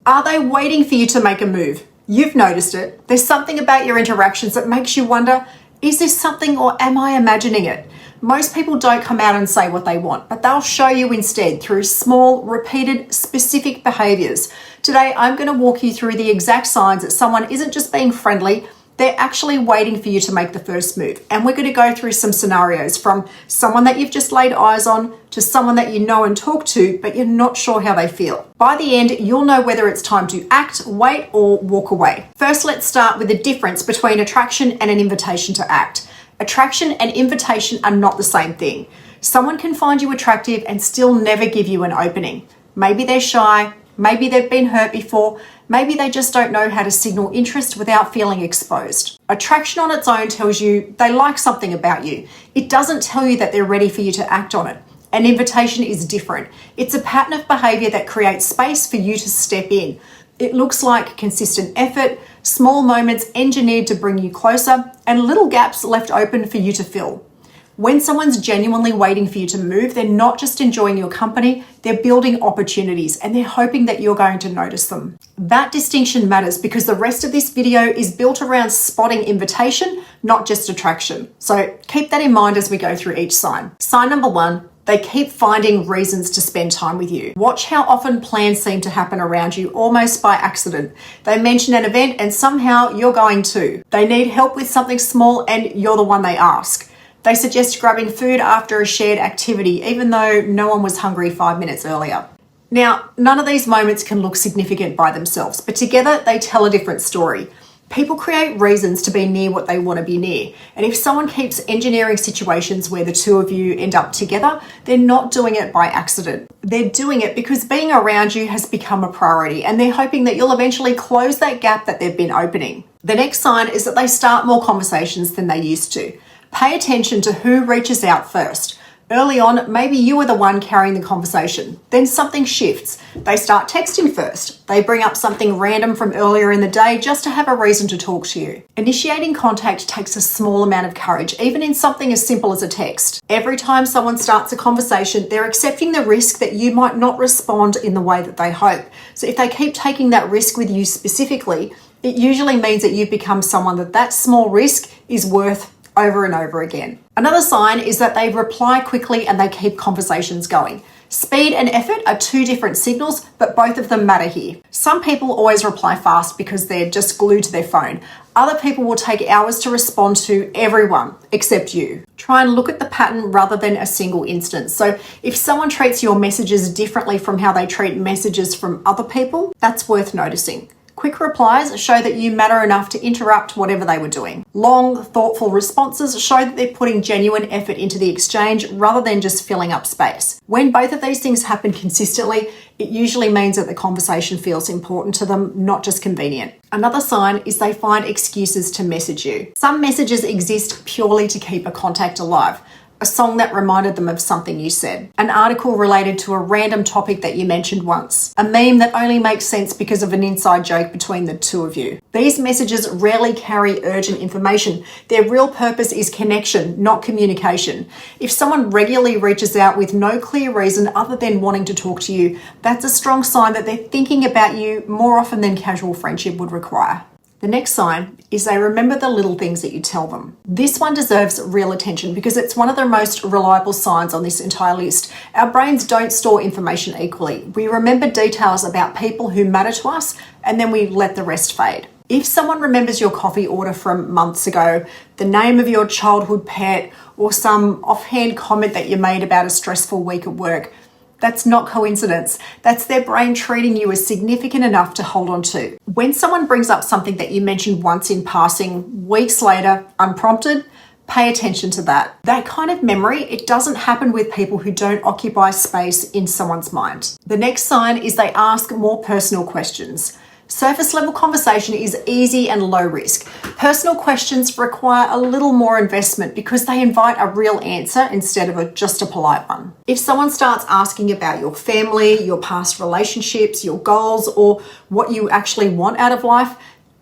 Are they waiting for you to make a move? You've noticed it. There's something about your interactions that makes you wonder, is this something or am I imagining it? Most people don't come out and say what they want, but they'll show you instead through small, repeated, specific behaviors. Today, I'm going to walk you through the exact signs that someone isn't just being friendly, they're actually waiting for you to make the first move. And we're going to go through some scenarios from someone that you've just laid eyes on to someone that you know and talk to, but you're not sure how they feel. By the end, you'll know whether it's time to act, wait, or walk away. First, let's start with the difference between attraction and an invitation to act. Attraction and invitation are not the same thing. Someone can find you attractive and still never give you an opening. Maybe they're shy, maybe they've been hurt before, maybe they just don't know how to signal interest without feeling exposed. Attraction on its own tells you they like something about you. It doesn't tell you that they're ready for you to act on it. An invitation is different. It's a pattern of behavior that creates space for you to step in. It looks like consistent effort, small moments engineered to bring you closer, and little gaps left open for you to fill. When someone's genuinely waiting for you to move, they're not just enjoying your company, they're building opportunities and they're hoping that you're going to notice them. That distinction matters because the rest of this video is built around spotting invitation, not just attraction. So keep that in mind as we go through each sign. Sign number 1. They keep finding reasons to spend time with you. Watch how often plans seem to happen around you almost by accident. They mention an event and somehow you're going too. They need help with something small and you're the one they ask. They suggest grabbing food after a shared activity, even though no one was hungry 5 minutes earlier. Now, none of these moments can look significant by themselves, but together they tell a different story. People create reasons to be near what they want to be near. And if someone keeps engineering situations where the two of you end up together, they're not doing it by accident. They're doing it because being around you has become a priority and they're hoping that you'll eventually close that gap that they've been opening. The next sign is that they start more conversations than they used to. Pay attention to who reaches out first. Early on, maybe you are the one carrying the conversation. Then something shifts. They start texting first. They bring up something random from earlier in the day just to have a reason to talk to you. Initiating contact takes a small amount of courage, even in something as simple as a text. Every time someone starts a conversation, they're accepting the risk that you might not respond in the way that they hope. So if they keep taking that risk with you specifically, it usually means that you've become someone that small risk is worth over and over again. Another sign is that they reply quickly and they keep conversations going. Speed and effort are two different signals, but both of them matter here. Some people always reply fast because they're just glued to their phone. Other people will take hours to respond to everyone except you. Try and look at the pattern rather than a single instance. So if someone treats your messages differently from how they treat messages from other people, that's worth noticing. Quick replies show that you matter enough to interrupt whatever they were doing. Long, thoughtful responses show that they're putting genuine effort into the exchange rather than just filling up space. When both of these things happen consistently, it usually means that the conversation feels important to them, not just convenient. Another sign is they find excuses to message you. Some messages exist purely to keep a contact alive. A song that reminded them of something you said, an article related to a random topic that you mentioned once, a meme that only makes sense because of an inside joke between the two of you. These messages rarely carry urgent information. Their real purpose is connection, not communication. If someone regularly reaches out with no clear reason other than wanting to talk to you, that's a strong sign that they're thinking about you more often than casual friendship would require. The next sign is they remember the little things that you tell them. This one deserves real attention because it's one of the most reliable signs on this entire list. Our brains don't store information equally. We remember details about people who matter to us and then we let the rest fade. If someone remembers your coffee order from months ago, the name of your childhood pet, or some offhand comment that you made about a stressful week at work, that's not coincidence. That's their brain treating you as significant enough to hold on to. When someone brings up something that you mentioned once in passing, weeks later, unprompted, pay attention to that. That kind of memory, it doesn't happen with people who don't occupy space in someone's mind. The next sign is they ask more personal questions. Surface level conversation is easy and low risk. Personal questions require a little more investment because they invite a real answer instead of just a polite one. If someone starts asking about your family, your past relationships, your goals, or what you actually want out of life,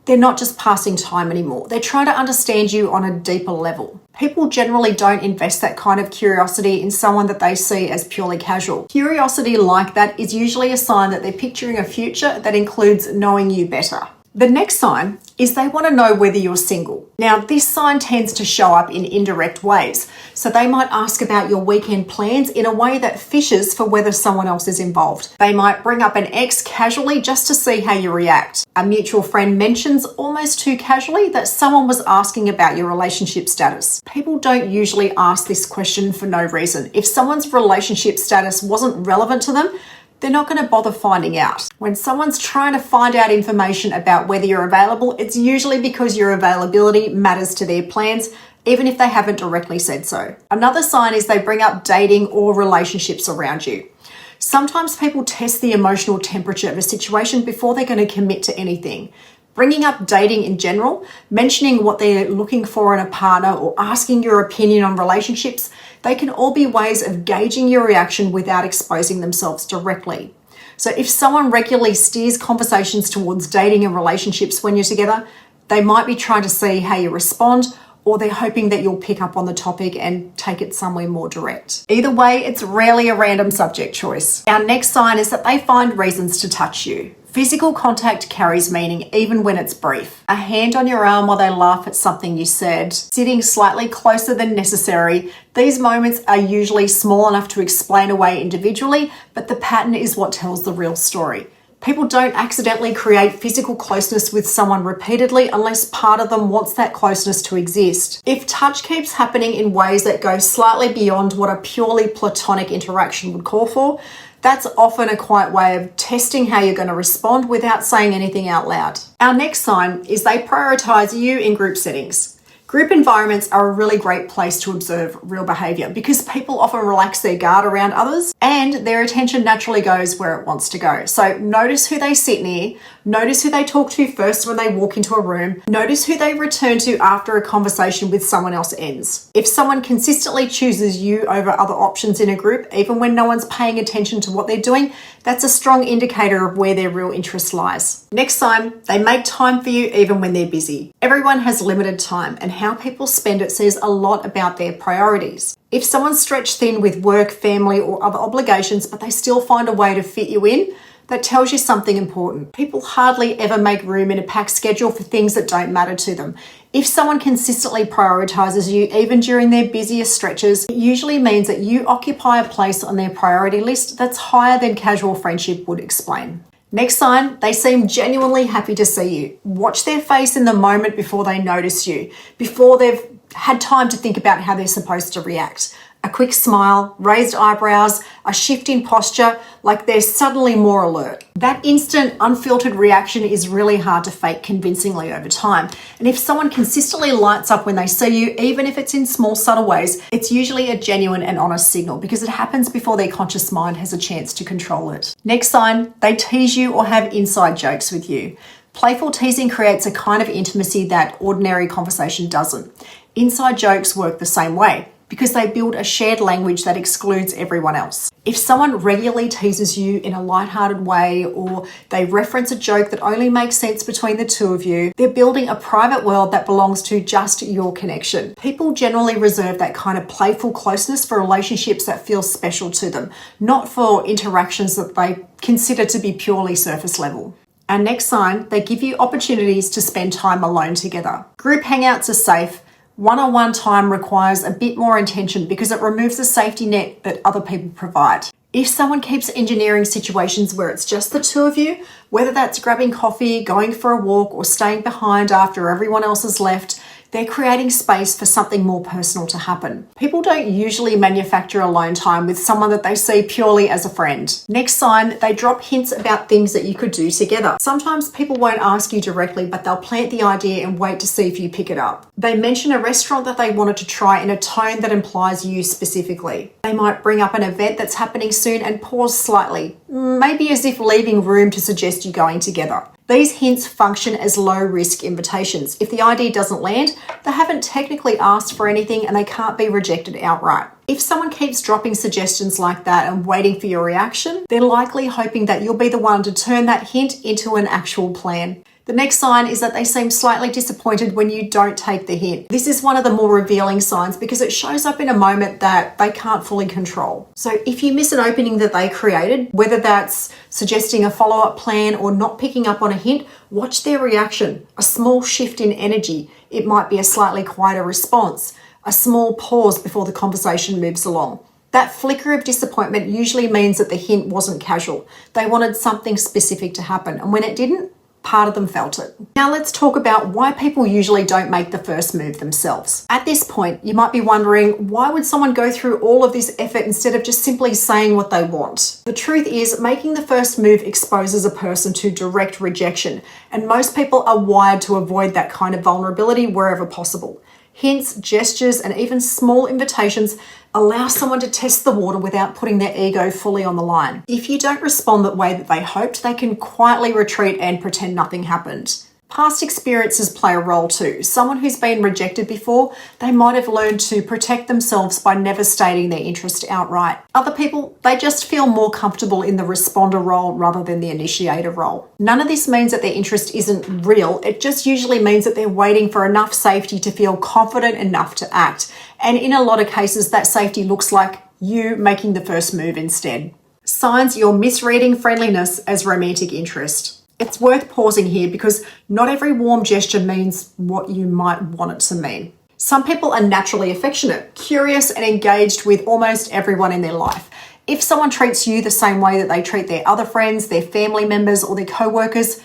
They're not just passing time anymore. They're trying to understand you on a deeper level. People generally don't invest that kind of curiosity in someone that they see as purely casual. Curiosity like that is usually a sign that they're picturing a future that includes knowing you better. The next sign is they want to know whether you're single. Now, this sign tends to show up in indirect ways. So they might ask about your weekend plans in a way that fishes for whether someone else is involved. They might bring up an ex casually just to see how you react. A mutual friend mentions almost too casually that someone was asking about your relationship status. People don't usually ask this question for no reason. If someone's relationship status wasn't relevant to them, they're not going to bother finding out. When someone's trying to find out information about whether you're available, it's usually because your availability matters to their plans, even if they haven't directly said so. Another sign is they bring up dating or relationships around you. Sometimes people test the emotional temperature of a situation before they're going to commit to anything. Bringing up dating in general, mentioning what they're looking for in a partner, or asking your opinion on relationships, they can all be ways of gauging your reaction without exposing themselves directly. So if someone regularly steers conversations towards dating and relationships when you're together, they might be trying to see how you respond, or they're hoping that you'll pick up on the topic and take it somewhere more direct. Either way, it's rarely a random subject choice. Our next sign is that they find reasons to touch you. Physical contact carries meaning even when it's brief. A hand on your arm while they laugh at something you said, sitting slightly closer than necessary. These moments are usually small enough to explain away individually, but the pattern is what tells the real story. People don't accidentally create physical closeness with someone repeatedly unless part of them wants that closeness to exist. If touch keeps happening in ways that go slightly beyond what a purely platonic interaction would call for, that's often a quiet way of testing how you're going to respond without saying anything out loud. Our next sign is they prioritize you in group settings. Group environments are a really great place to observe real behavior because people often relax their guard around others and their attention naturally goes where it wants to go. So notice who they sit near, notice who they talk to first when they walk into a room, notice who they return to after a conversation with someone else ends. If someone consistently chooses you over other options in a group, even when no one's paying attention to what they're doing, that's a strong indicator of where their real interest lies. Next sign, they make time for you even when they're busy. Everyone has limited time, and how people spend it says a lot about their priorities. If someone's stretched thin with work, family, or other obligations, but they still find a way to fit you in, that tells you something important. People hardly ever make room in a packed schedule for things that don't matter to them. If someone consistently prioritizes you, even during their busiest stretches, it usually means that you occupy a place on their priority list that's higher than casual friendship would explain. Next sign, they seem genuinely happy to see you. Watch their face in the moment before they notice you, before they've had time to think about how they're supposed to react. A quick smile, raised eyebrows, a shift in posture, like they're suddenly more alert. That instant, unfiltered reaction is really hard to fake convincingly over time. And if someone consistently lights up when they see you, even if it's in small, subtle ways, it's usually a genuine and honest signal because it happens before their conscious mind has a chance to control it. Next sign, they tease you or have inside jokes with you. Playful teasing creates a kind of intimacy that ordinary conversation doesn't. Inside jokes work the same way, because they build a shared language that excludes everyone else. If someone regularly teases you in a lighthearted way, or they reference a joke that only makes sense between the two of you, they're building a private world that belongs to just your connection. People generally reserve that kind of playful closeness for relationships that feel special to them, not for interactions that they consider to be purely surface level. Our next sign, they give you opportunities to spend time alone together. Group hangouts are safe. One-on-one time requires a bit more intention because it removes the safety net that other people provide. If someone keeps engineering situations where it's just the two of you, whether that's grabbing coffee, going for a walk, or staying behind after everyone else has left, they're creating space for something more personal to happen. People don't usually manufacture alone time with someone that they see purely as a friend. Next sign, they drop hints about things that you could do together. Sometimes people won't ask you directly, but they'll plant the idea and wait to see if you pick it up. They mention a restaurant that they wanted to try in a tone that implies you specifically. They might bring up an event that's happening soon and pause slightly, maybe as if leaving room to suggest you going together. These hints function as low-risk invitations. If the idea doesn't land, they haven't technically asked for anything and they can't be rejected outright. If someone keeps dropping suggestions like that and waiting for your reaction, they're likely hoping that you'll be the one to turn that hint into an actual plan. The next sign is that they seem slightly disappointed when you don't take the hint. This is one of the more revealing signs because it shows up in a moment that they can't fully control. So if you miss an opening that they created, whether that's suggesting a follow-up plan or not picking up on a hint, watch their reaction. A small shift in energy. It might be a slightly quieter response, a small pause before the conversation moves along. That flicker of disappointment usually means that the hint wasn't casual. They wanted something specific to happen, and when it didn't, part of them felt it. Now let's talk about why people usually don't make the first move themselves. At this point, you might be wondering, why would someone go through all of this effort instead of just simply saying what they want? The truth is, making the first move exposes a person to direct rejection, and most people are wired to avoid that kind of vulnerability wherever possible. Hints, gestures, and even small invitations allow someone to test the water without putting their ego fully on the line. If you don't respond the way that they hoped, they can quietly retreat and pretend nothing happened. Past experiences play a role too. Someone who's been rejected before, they might have learned to protect themselves by never stating their interest outright. Other people, they just feel more comfortable in the responder role rather than the initiator role. None of this means that their interest isn't real. It just usually means that they're waiting for enough safety to feel confident enough to act. And in a lot of cases, that safety looks like you making the first move instead. Signs you're misreading friendliness as romantic interest. It's worth pausing here because not every warm gesture means what you might want it to mean. Some people are naturally affectionate, curious, and engaged with almost everyone in their life. If someone treats you the same way that they treat their other friends, their family members, or their co-workers,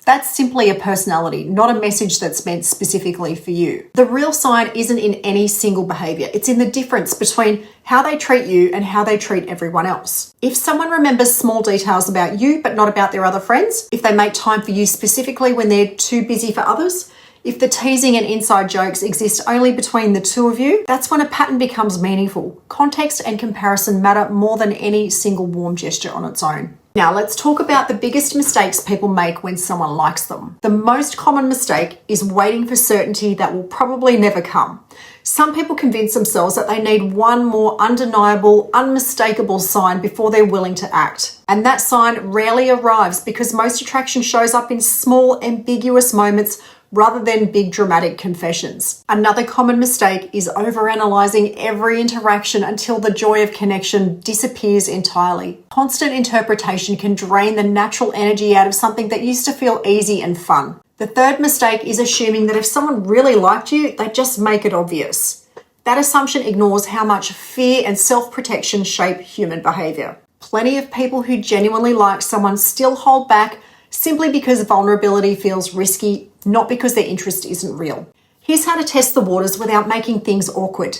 that's simply a personality, not a message that's meant specifically for you. The real sign isn't in any single behavior. It's in the difference between how they treat you and how they treat everyone else. If someone remembers small details about you, but not about their other friends, if they make time for you specifically when they're too busy for others, if the teasing and inside jokes exist only between the two of you, that's when a pattern becomes meaningful. Context and comparison matter more than any single warm gesture on its own. Now let's talk about the biggest mistakes people make when someone likes them. The most common mistake is waiting for certainty that will probably never come. Some people convince themselves that they need one more undeniable, unmistakable sign before they're willing to act. And that sign rarely arrives because most attraction shows up in small, ambiguous moments rather than big dramatic confessions. Another common mistake is overanalyzing every interaction until the joy of connection disappears entirely. Constant interpretation can drain the natural energy out of something that used to feel easy and fun. The third mistake is assuming that if someone really liked you, they'd just make it obvious. That assumption ignores how much fear and self-protection shape human behavior. Plenty of people who genuinely like someone still hold back simply because vulnerability feels risky, not because their interest isn't real. Here's how to test the waters without making things awkward.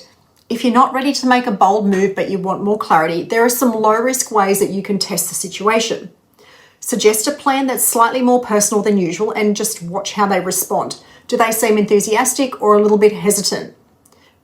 If you're not ready to make a bold move but you want more clarity, there are some low-risk ways that you can test the situation. Suggest a plan that's slightly more personal than usual and just watch how they respond. Do they seem enthusiastic or a little bit hesitant?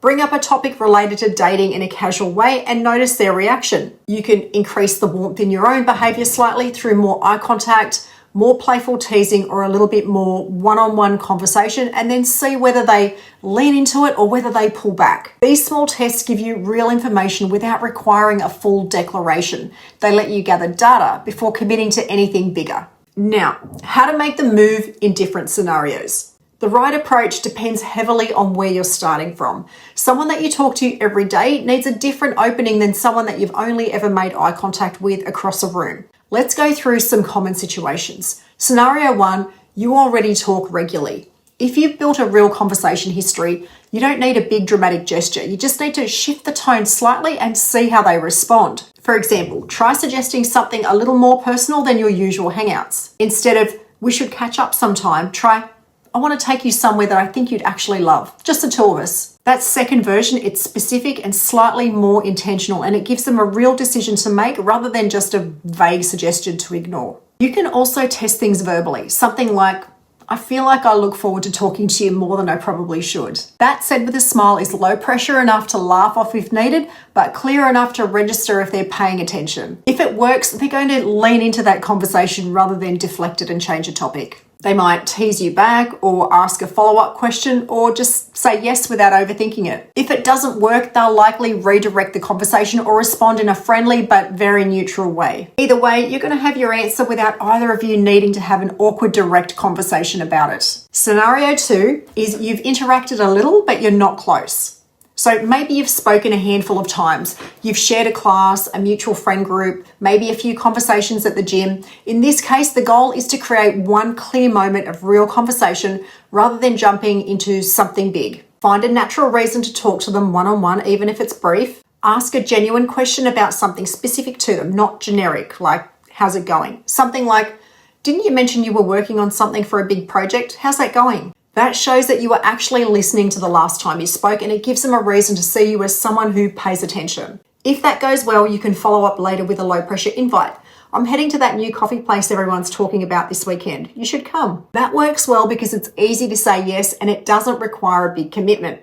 Bring up a topic related to dating in a casual way and notice their reaction. You can increase the warmth in your own behavior slightly through more eye contact, more playful teasing, or a little bit more one-on-one conversation, and then see whether they lean into it or whether they pull back. These small tests give you real information without requiring a full declaration. They let you gather data before committing to anything bigger. Now, how to make the move in different scenarios. The right approach depends heavily on where you're starting from. Someone that you talk to every day needs a different opening than someone that you've only ever made eye contact with across a room. Let's go through some common situations. Scenario 1, you already talk regularly. If you've built a real conversation history, you don't need a big dramatic gesture. You just need to shift the tone slightly and see how they respond. For example, try suggesting something a little more personal than your usual hangouts. Instead of, we should catch up sometime, try, I want to take you somewhere that I think you'd actually love. Just the two of us. That second version, it's specific and slightly more intentional, and it gives them a real decision to make rather than just a vague suggestion to ignore. You can also test things verbally. Something like, I feel like I look forward to talking to you more than I probably should. That said with a smile is low pressure enough to laugh off if needed, but clear enough to register if they're paying attention. If it works, they're going to lean into that conversation rather than deflect it and change a topic. They might tease you back or ask a follow-up question or just say yes without overthinking it. If it doesn't work, they'll likely redirect the conversation or respond in a friendly but very neutral way. Either way, you're going to have your answer without either of you needing to have an awkward direct conversation about it. Scenario 2 is you've interacted a little but you're not close. So maybe you've spoken a handful of times, you've shared a class, a mutual friend group, maybe a few conversations at the gym. In this case, the goal is to create one clear moment of real conversation rather than jumping into something big. Find a natural reason to talk to them one-on-one, even if it's brief. Ask a genuine question about something specific to them, not generic, like, how's it going? Something like, didn't you mention you were working on something for a big project? How's that going? That shows that you were actually listening to the last time you spoke, and it gives them a reason to see you as someone who pays attention. If that goes well, you can follow up later with a low pressure invite. I'm heading to that new coffee place everyone's talking about this weekend. You should come. That works well because it's easy to say yes and it doesn't require a big commitment.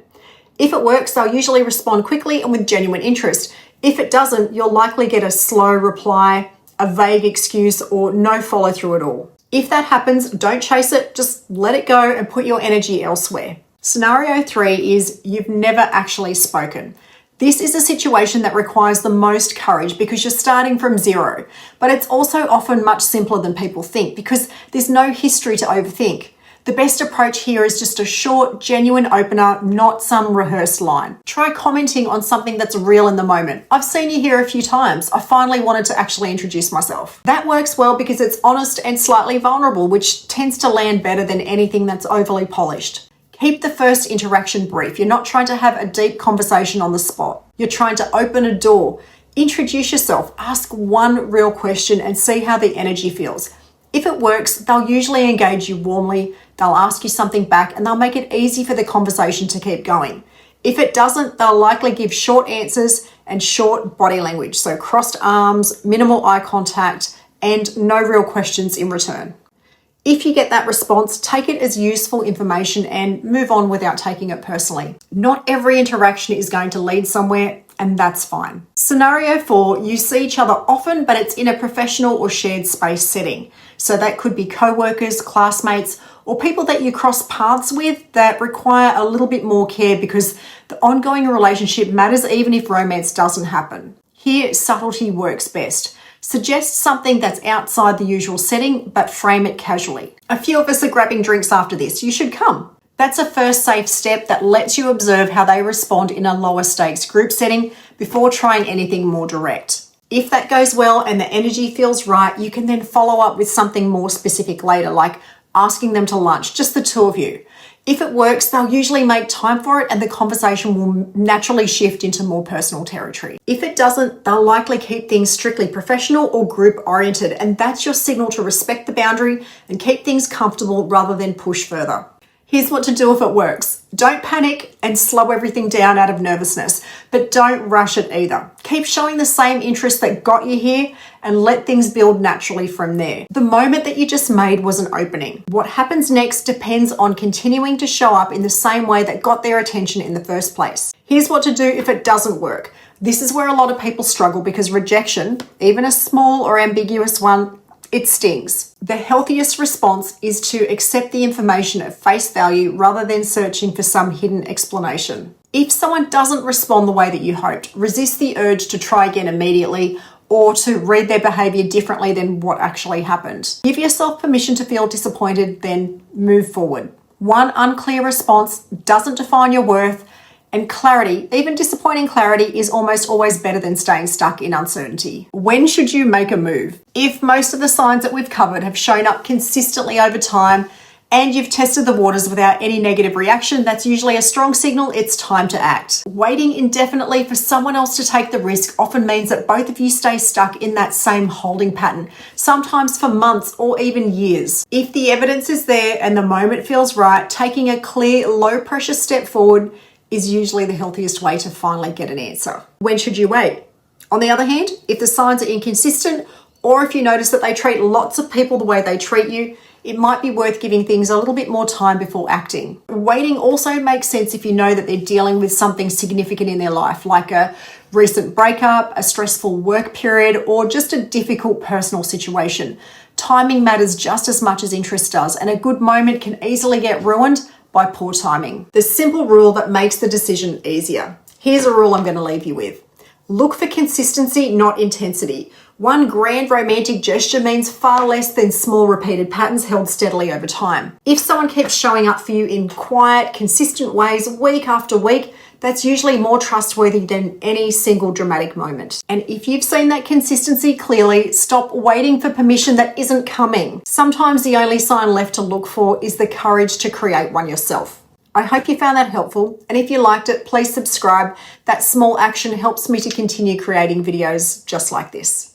If it works, they'll usually respond quickly and with genuine interest. If it doesn't, you'll likely get a slow reply, a vague excuse, or no follow through at all. If that happens, don't chase it, just let it go and put your energy elsewhere. Scenario 3 is you've never actually spoken. This is a situation that requires the most courage because you're starting from zero, but it's also often much simpler than people think because there's no history to overthink. The best approach here is just a short, genuine opener, not some rehearsed line. Try commenting on something that's real in the moment. I've seen you here a few times. I finally wanted to actually introduce myself. That works well because it's honest and slightly vulnerable, which tends to land better than anything that's overly polished. Keep the first interaction brief. You're not trying to have a deep conversation on the spot. You're trying to open a door. Introduce yourself. Ask one real question and see how the energy feels. If it works, they'll usually engage you warmly, they'll ask you something back, and they'll make it easy for the conversation to keep going. If it doesn't, they'll likely give short answers and short body language, so crossed arms, minimal eye contact, and no real questions in return. If you get that response, take it as useful information and move on without taking it personally. Not every interaction is going to lead somewhere, and that's fine. Scenario 4, you see each other often, but it's in a professional or shared space setting. So that could be co-workers, classmates, or people that you cross paths with that require a little bit more care because the ongoing relationship matters even if romance doesn't happen. Here, subtlety works best. Suggest something that's outside the usual setting, but frame it casually. A few of us are grabbing drinks after this. You should come. That's a first safe step that lets you observe how they respond in a lower stakes group setting before trying anything more direct. If that goes well and the energy feels right, you can then follow up with something more specific later, like asking them to lunch, just the two of you. If it works, they'll usually make time for it and the conversation will naturally shift into more personal territory. If it doesn't, they'll likely keep things strictly professional or group oriented, and that's your signal to respect the boundary and keep things comfortable rather than push further. Here's what to do if it works. Don't panic and slow everything down out of nervousness, but don't rush it either. Keep showing the same interest that got you here and let things build naturally from there. The moment that you just made was an opening. What happens next depends on continuing to show up in the same way that got their attention in the first place. Here's what to do if it doesn't work. This is where a lot of people struggle because rejection, even a small or ambiguous one, it stings. The healthiest response is to accept the information at face value rather than searching for some hidden explanation. If someone doesn't respond the way that you hoped, resist the urge to try again immediately or to read their behavior differently than what actually happened. Give yourself permission to feel disappointed, then move forward. One unclear response doesn't define your worth, and clarity, even disappointing clarity, is almost always better than staying stuck in uncertainty. When should you make a move? If most of the signs that we've covered have shown up consistently over time and you've tested the waters without any negative reaction, that's usually a strong signal it's time to act. Waiting indefinitely for someone else to take the risk often means that both of you stay stuck in that same holding pattern, sometimes for months or even years. If the evidence is there and the moment feels right, taking a clear, low-pressure step forward is usually the healthiest way to finally get an answer. When should you wait? On the other hand, if the signs are inconsistent or if you notice that they treat lots of people the way they treat you, it might be worth giving things a little bit more time before acting. Waiting also makes sense if you know that they're dealing with something significant in their life, like a recent breakup, a stressful work period, or just a difficult personal situation. Timing matters just as much as interest does, and a good moment can easily get ruined by poor timing. The simple rule that makes the decision easier. Here's a rule I'm going to leave you with. Look for consistency, not intensity. One grand romantic gesture means far less than small repeated patterns held steadily over time. If someone keeps showing up for you in quiet, consistent ways week after week, that's usually more trustworthy than any single dramatic moment. And if you've seen that consistency clearly, stop waiting for permission that isn't coming. Sometimes the only sign left to look for is the courage to create one yourself. I hope you found that helpful, and if you liked it, please subscribe. That small action helps me to continue creating videos just like this.